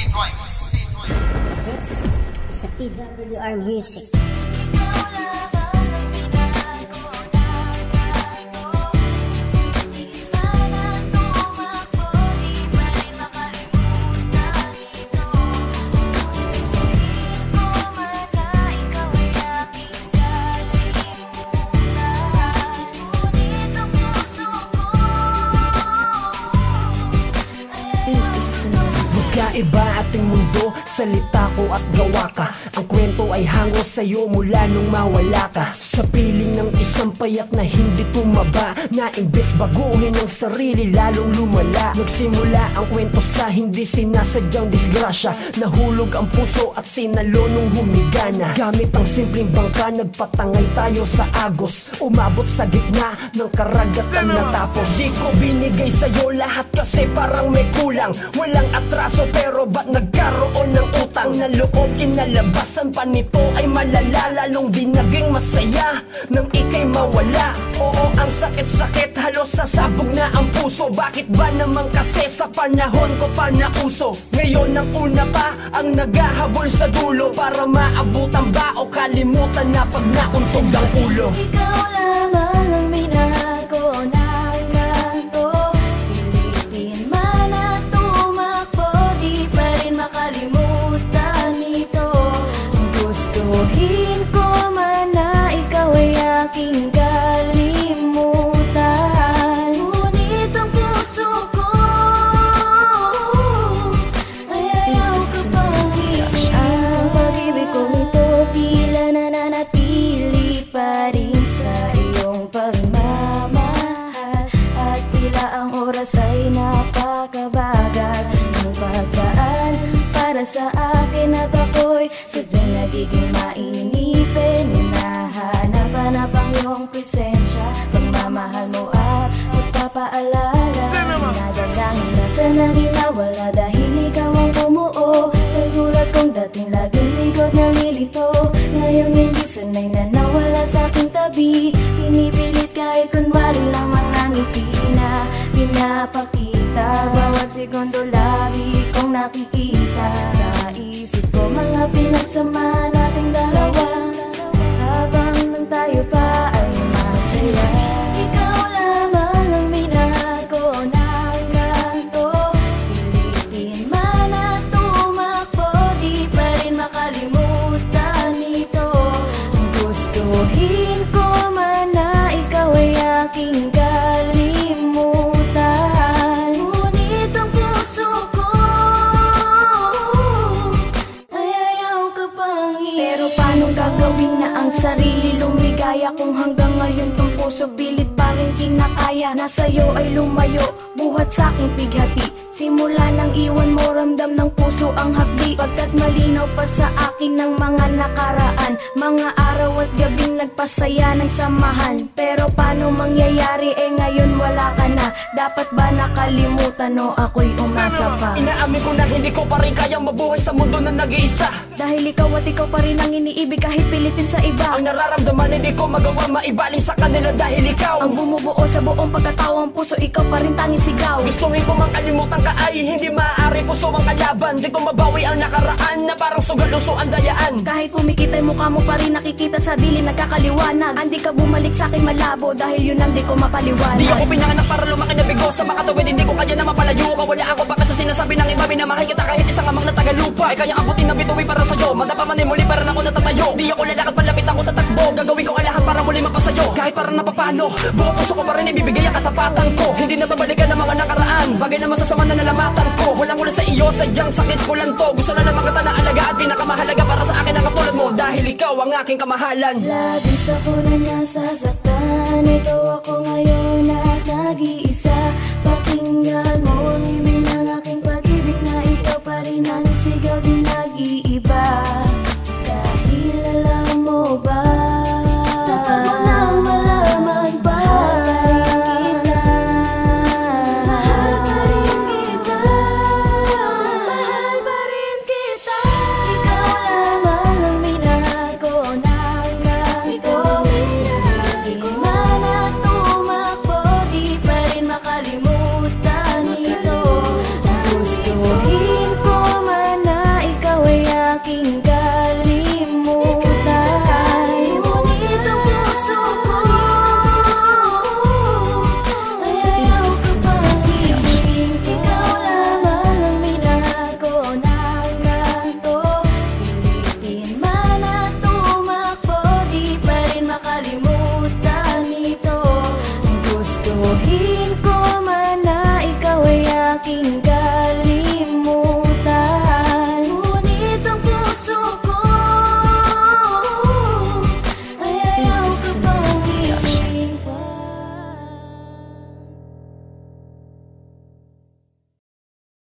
This is a PWR music. Iba ating mundo, salita ko at gawa ka. Ang kwento ay hango sa'yo mula nung mawala ka. Sa piling ng isang payak na hindi tumaba, na imbes baguhin ang sarili lalong lumala. Nagsimula ang kwento sa hindi sinasadyang disgrasya. Nahulog ang puso at sinalo nung humigana. Gamit ang simpleng bangka, nagpatangay tayo sa agos. Umabot sa gitna ng karagatan natapos. Di ko binigay sa'yo lahat kasi parang may kulang. Walang atraso pero ba't nagkaroon ng utang na loob? Kinalabasan pa nito ay malala, lalong di naging masaya nang ika'y mawala. Oo, ang sakit-sakit, halos sasabog na ang puso. Bakit ba naman kasi sa panahon ko pa nauso? Ngayon ang una pa ang naghahabol sa dulo, para maabutan ba o kalimutan na pag nauntog ang ulo? Ikaw lamang ang minahal ko ng nanto. Pilitin man at tumakbo, di pa rin makalimutan ito. Gustuhin ko man na ikaw ay aking kalimutan, ngunit ang puso ko ay ayaw ka pang hiyain. Ang pag-ibig kong ito tila nananatili pa rin sa iyong pagmamahal, at tila ang oras ay napakabagal ng pagdaan para sa akin, at ako'y sadyang nagiging mainipin. Hinahanap-hanap ang iyong presensya, pagmamahal mo at pagpapaalala. Nadalangin na sana rin nawala dahil ikaw ang bumuo sa gulat kong dating laging bigot na nilito. Ngayon hindi sanay na nawala sa aking tabi, pinipilit kahit kunwari lang mga ngiti na pinapakita. Bawat segundo lagi kong nakikita sa isip ko mga pinagsama nating dalawa, habang nang tayo pa ay masaya. Ikaw lamang ang minahal ko ng nanto. Pilitin man at tumakbo, di pa rin makalimutan ito. Gustuhin ko man na ikaw ay aking kalimutan, ngunit ang puso ko ay ayaw ka pang hiyain. Pero paano gagawin na ang sarili lumigaya kung hanggang ngayon tong puso pilit pa rin kinakaya? Nasa'yo ay lumayo, buhat sa'king pighati. Simula nang iwan mo, ramdam ng puso ang hapdi. Pagkat malinaw pa sa akin ng mga nakaraan, mga araw at gabing nagpasaya ng samahan. Pero paano mangyayari ngayon wala ka na? Dapat ba nakalimutan o ako'y umasa pa? Inaamin ko na hindi ko pa rin kayang mabuhay sa mundo na nag-iisa, dahil ikaw at ikaw pa rin ang iniibig kahit pilitin sa iba. Ang nararamdaman hindi ko magawa maibaling sa kanila dahil ikaw ang bumubuo sa buong pagkatao, ang puso ikaw pa rin tanging sigaw. Gustuhin ko mang kalimutan ka ay hindi maaari, puso ang kalaban. Di ko mabawi ang nakaraan na parang sugal-uso ang dayaan. Kahit pumikit ay mukha mo pa rin nakikita sa dilim nagkakaliwanag. Hindi ka bumalik sa akin malabo dahil yun ang di ko mapaliwanag. Di ako pinanganak para lumaki na bigo sa makatawid, hindi ko kaya na mapalayo ka. Wala ako baka sa sinasabi ng iba, minamahal kita kahit isang amang na tagalupa. Ay kaya abutin na bituwi para sa'yo, madapa man ay muli para ako natatayo. Di ako lalakad palapit ako tatakbo, gagawin ko ang lahat para muli mapasayo. Kahit parang napapano, buong puso ko pa rin ibibigay ang katapatan ko. Hindi na babalikan ng mga nakaraan, bagay naman sa sama na nalamatan ko. Walang mula sa iyo, sadyang sakit ko lang to. Gusto na naman kita na alagaan, pinakamahalaga para sa akin ang katulad mo, dahil ikaw ang aking kamahalan. Labis ako na nasasaktan, ito ako ngayon at nag-iisa. Pakinggan mo